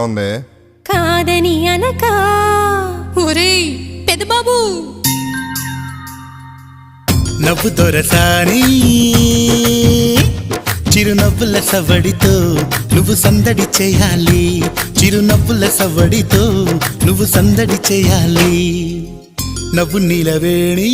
ఉంది కాదని అనక ఒరేయ్ పెదబాబు నవ్వు దొరసాని చిరునవ్వుల సవడితో నువ్వు సందడి చేయాలి చిరునవ్వుల సవడితో నువ్వు సందడి చేయాలి నవ్వు నీలవేణి